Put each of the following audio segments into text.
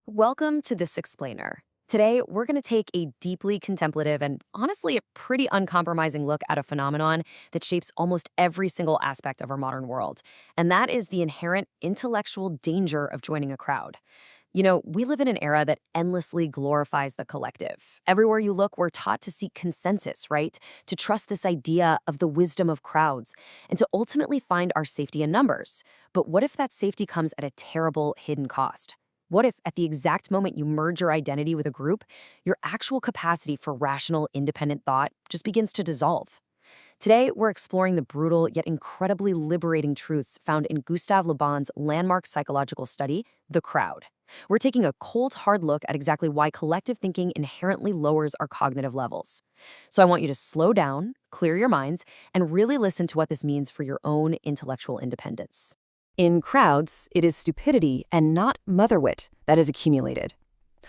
Welcome to This Explainer. Today, we're going to take a deeply contemplative and honestly a pretty uncompromising look at a phenomenon that shapes almost every single aspect of our modern world, and that is the inherent intellectual danger of joining a crowd. We live in an era that endlessly glorifies the collective. Everywhere you look, we're taught to seek consensus, right? To trust this idea of the wisdom of crowds and to ultimately find our safety in numbers. But what if that safety comes at a terrible hidden cost? What if, at the exact moment you merge your identity with a group, your actual capacity for rational, independent thought just begins to dissolve? Today, we're exploring the brutal yet incredibly liberating truths found in Gustave Le Bon's landmark psychological study, The Crowd. We're taking a cold, hard look at exactly why collective thinking inherently lowers our cognitive levels. So I want you to slow down, clear your minds, and really listen to what this means for your own intellectual independence. In crowds, it is stupidity and not motherwit that is accumulated.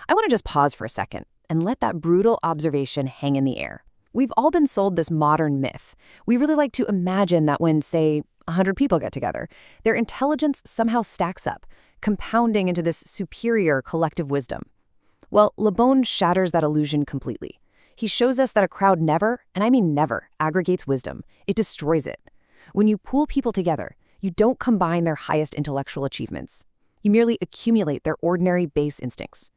I want to just pause for a second and let that brutal observation hang in the air. We've all been sold this modern myth. We really like to imagine that when, say, 100 people get together, their intelligence somehow stacks up, compounding into this superior collective wisdom. Well, Le Bon shatters that illusion completely. He shows us that a crowd never, and I mean never, aggregates wisdom. It destroys it. When you pool people together, you don't combine their highest intellectual achievements. You merely accumulate their ordinary base instincts.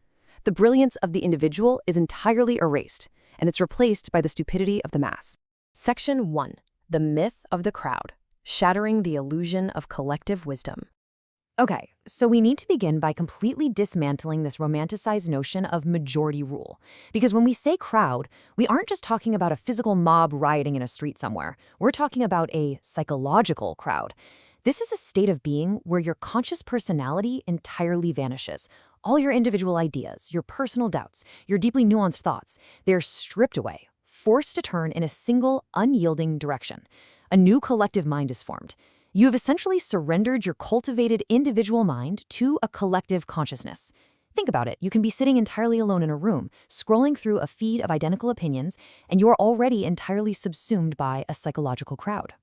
The brilliance of the individual is entirely erased, and it's replaced by the stupidity of the mass. Section 1. The Myth of the Crowd. Shattering the Illusion of Collective Wisdom. Okay, so we need to begin by completely dismantling this romanticized notion of majority rule. Because when we say crowd, we aren't just talking about a physical mob rioting in a street somewhere. We're talking about a psychological crowd. This is a state of being where your conscious personality entirely vanishes. All your individual ideas, your personal doubts, your deeply nuanced thoughts, they're stripped away, forced to turn in a single, unyielding direction. A new collective mind is formed. You have essentially surrendered your cultivated individual mind to a collective consciousness. Think about it. You can be sitting entirely alone in a room, scrolling through a feed of identical opinions, and you're already entirely subsumed by a psychological crowd.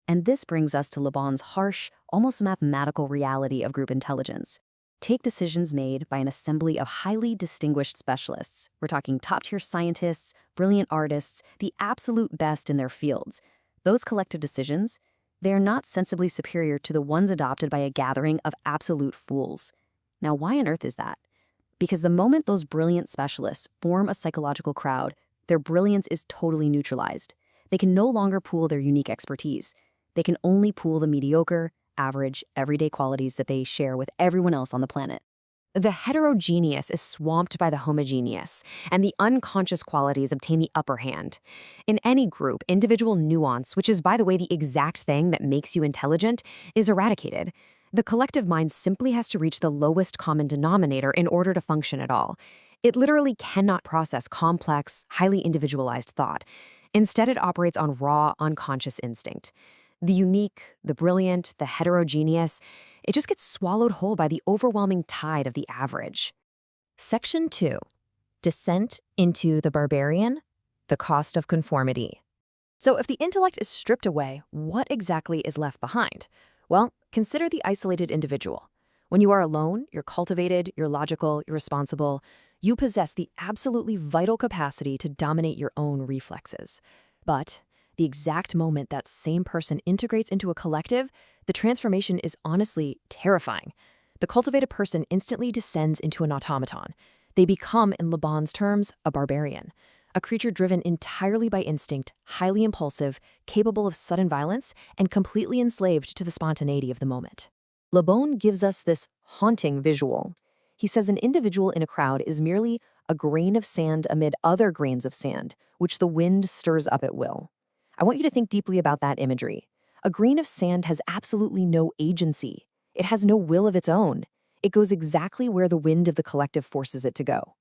And this brings us to Le Bon's harsh, almost mathematical reality of group intelligence. Take decisions made by an assembly of highly distinguished specialists. We're talking top-tier scientists, brilliant artists, the absolute best in their fields. Those collective decisions, they are not sensibly superior to the ones adopted by a gathering of absolute fools. Now, why on earth is that? Because the moment those brilliant specialists form a psychological crowd, their brilliance is totally neutralized. They can no longer pool their unique expertise. They can only pool the mediocre, average, everyday qualities that they share with everyone else on the planet. The heterogeneous is swamped by the homogeneous, and the unconscious qualities obtain the upper hand. In any group, individual nuance, which is, by the way, the exact thing that makes you intelligent, is eradicated. The collective mind simply has to reach the lowest common denominator in order to function at all. It literally cannot process complex, highly individualized thought. Instead, it operates on raw, unconscious instinct. The unique, the brilliant, the heterogeneous, it just gets swallowed whole by the overwhelming tide of the average. Section 2. Descent into the barbarian, the cost of conformity. So if the intellect is stripped away, what exactly is left behind? Well, consider the isolated individual. When you are alone, you're cultivated, you're logical, you're responsible. You possess the absolutely vital capacity to dominate your own reflexes. But the exact moment that same person integrates into a collective, the transformation is honestly terrifying. The cultivated person instantly descends into an automaton. They become, in Le Bon's terms, a barbarian, a creature driven entirely by instinct, highly impulsive, capable of sudden violence, and completely enslaved to the spontaneity of the moment. Le Bon gives us this haunting visual. He says an individual in a crowd is merely a grain of sand amid other grains of sand, which the wind stirs up at will. I want you to think deeply about that imagery. A grain of sand has absolutely no agency. It has no will of its own. It goes exactly where the wind of the collective forces it to go.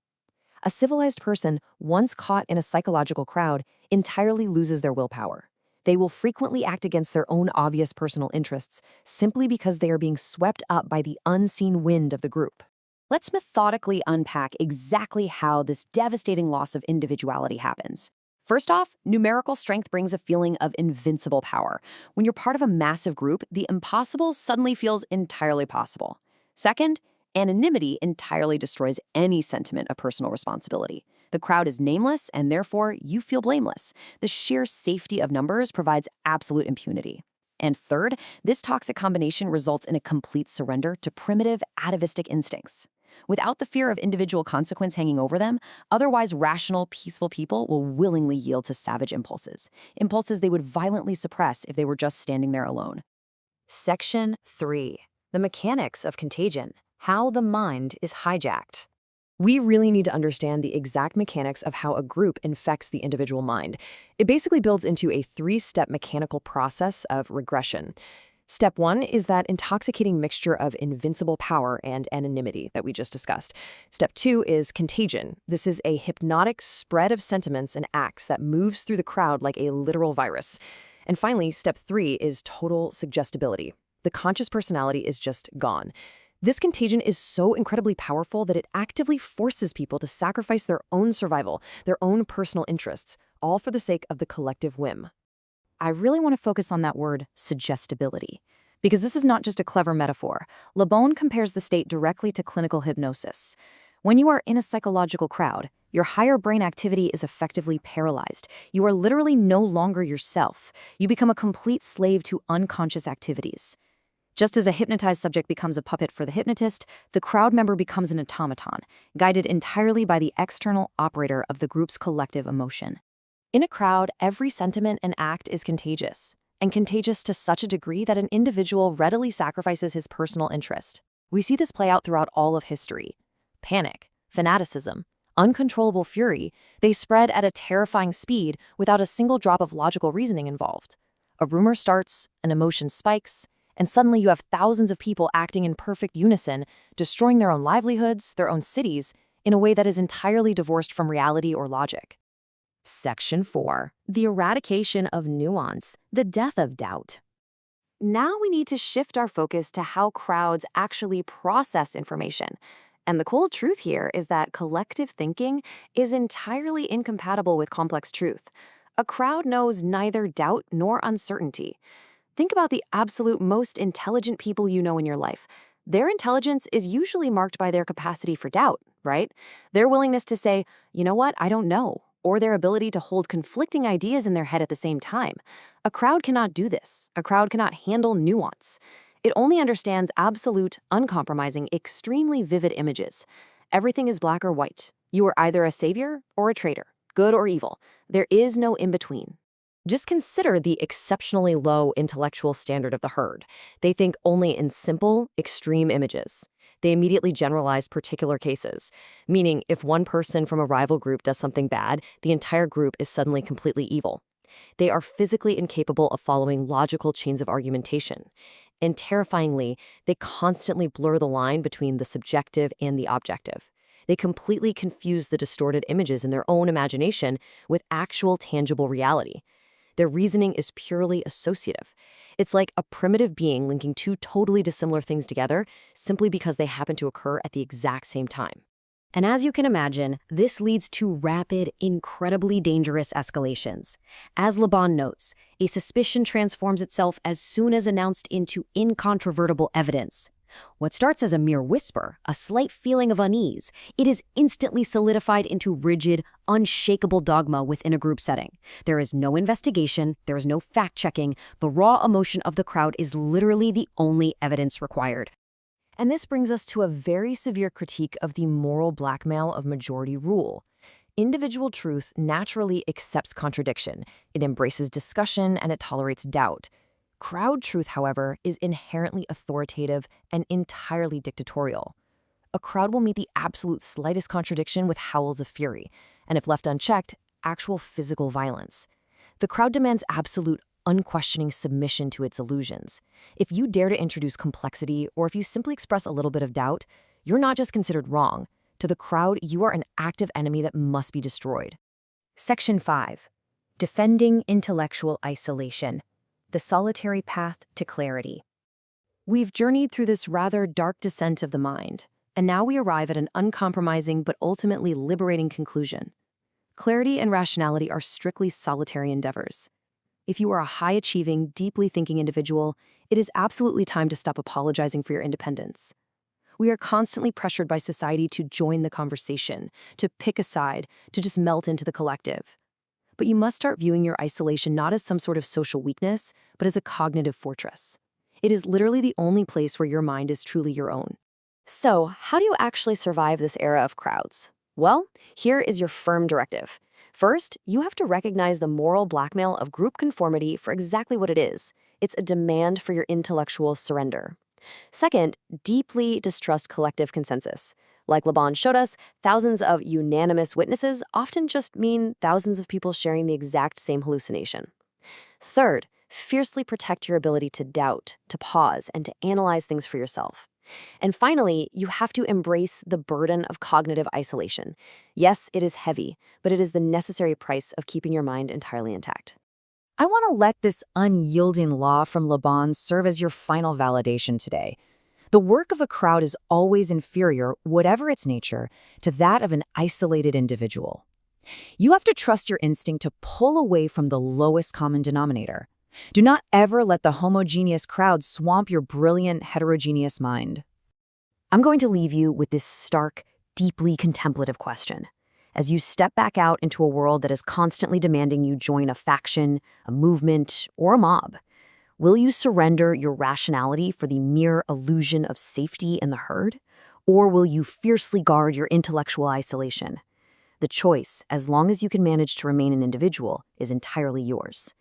A civilized person, once caught in a psychological crowd, entirely loses their willpower. They will frequently act against their own obvious personal interests simply because they are being swept up by the unseen wind of the group. Let's methodically unpack exactly how this devastating loss of individuality happens. First off, numerical strength brings a feeling of invincible power. When you're part of a massive group, the impossible suddenly feels entirely possible. Second, Anonymity entirely destroys any sentiment of personal responsibility. The crowd is nameless, and therefore you feel blameless. The sheer safety of numbers provides absolute impunity. And third, this toxic combination results in a complete surrender to primitive, atavistic instincts. Without the fear of individual consequence hanging over them, otherwise rational, peaceful people will willingly yield to savage impulses they would violently suppress if they were just standing there alone. Section 3. The mechanics of contagion. How the mind is hijacked. We really need to understand the exact mechanics of how a group infects the individual mind. It basically builds into a 3-step mechanical process of regression. Step 1 is that intoxicating mixture of invincible power and anonymity that we just discussed. Step 2 is contagion. This is a hypnotic spread of sentiments and acts that moves through the crowd like a literal virus. And finally, step 3 is total suggestibility. The conscious personality is just gone. This contagion is so incredibly powerful that it actively forces people to sacrifice their own survival, their own personal interests, all for the sake of the collective whim. I really want to focus on that word, suggestibility, because this is not just a clever metaphor. Le Bon compares the state directly to clinical hypnosis. When you are in a psychological crowd, your higher brain activity is effectively paralyzed. You are literally no longer yourself. You become a complete slave to unconscious activities. Just as a hypnotized subject becomes a puppet for the hypnotist, the crowd member becomes an automaton, guided entirely by the external operator of the group's collective emotion. In a crowd, every sentiment and act is contagious, and contagious to such a degree that an individual readily sacrifices his personal interest. We see this play out throughout all of history. Panic, fanaticism, uncontrollable fury, they spread at a terrifying speed without a single drop of logical reasoning involved. A rumor starts, an emotion spikes, and suddenly you have thousands of people acting in perfect unison, destroying their own livelihoods, their own cities, in a way that is entirely divorced from reality or logic. Section 4. The eradication of nuance, the death of doubt. Now we need to shift our focus to how crowds actually process information. And the cold truth here is that collective thinking is entirely incompatible with complex truth. A crowd knows neither doubt nor uncertainty. Think about the absolute most intelligent people you know in your life. Their intelligence is usually marked by their capacity for doubt, right? Their willingness to say, you know what, I don't know, or their ability to hold conflicting ideas in their head at the same time. A crowd cannot do this. A crowd cannot handle nuance. It only understands absolute, uncompromising, extremely vivid images. Everything is black or white. You are either a savior or a traitor, good or evil. There is no in-between. Just consider the exceptionally low intellectual standard of the herd. They think only in simple, extreme images. They immediately generalize particular cases, meaning if one person from a rival group does something bad, the entire group is suddenly completely evil. They are physically incapable of following logical chains of argumentation. And terrifyingly, they constantly blur the line between the subjective and the objective. They completely confuse the distorted images in their own imagination with actual tangible reality. Their reasoning is purely associative. It's like a primitive being linking two totally dissimilar things together simply because they happen to occur at the exact same time. And as you can imagine, this leads to rapid, incredibly dangerous escalations. As Le Bon notes, a suspicion transforms itself as soon as announced into incontrovertible evidence. What starts as a mere whisper, a slight feeling of unease, it is instantly solidified into rigid, unshakable dogma within a group setting. There is no investigation, there is no fact-checking. The raw emotion of the crowd is literally the only evidence required. And this brings us to a very severe critique of the moral blackmail of majority rule. Individual truth naturally accepts contradiction. It embraces discussion and it tolerates doubt. Crowd truth, however, is inherently authoritative and entirely dictatorial. A crowd will meet the absolute slightest contradiction with howls of fury, and if left unchecked, actual physical violence. The crowd demands absolute, unquestioning submission to its illusions. If you dare to introduce complexity, or if you simply express a little bit of doubt, you're not just considered wrong. To the crowd, you are an active enemy that must be destroyed. Section 5. Defending intellectual isolation. The solitary path to clarity. We've journeyed through this rather dark descent of the mind, and now we arrive at an uncompromising but ultimately liberating conclusion. Clarity and rationality are strictly solitary endeavors. If you are a high-achieving, deeply thinking individual, it is absolutely time to stop apologizing for your independence. We are constantly pressured by society to join the conversation, to pick a side, to just melt into the collective. But you must start viewing your isolation not as some sort of social weakness, but as a cognitive fortress. It is literally the only place where your mind is truly your own. So, how do you actually survive this era of crowds? Well, here is your firm directive. First, you have to recognize the moral blackmail of group conformity for exactly what it is. It's a demand for your intellectual surrender. Second, deeply distrust collective consensus. Like Laban showed us, thousands of unanimous witnesses often just mean thousands of people sharing the exact same hallucination. Third, fiercely protect your ability to doubt, to pause, and to analyze things for yourself. And finally, you have to embrace the burden of cognitive isolation. Yes, it is heavy, but it is the necessary price of keeping your mind entirely intact. I want to let this unyielding law from Laban serve as your final validation today. The work of a crowd is always inferior, whatever its nature, to that of an isolated individual. You have to trust your instinct to pull away from the lowest common denominator. Do not ever let the homogeneous crowd swamp your brilliant, heterogeneous mind. I'm going to leave you with this stark, deeply contemplative question. As you step back out into a world that is constantly demanding you join a faction, a movement, or a mob, will you surrender your rationality for the mere illusion of safety in the herd? Or will you fiercely guard your intellectual isolation? The choice, as long as you can manage to remain an individual, is entirely yours.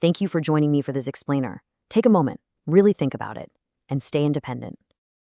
Thank you for joining me for this explainer. Take a moment, really think about it, and stay independent.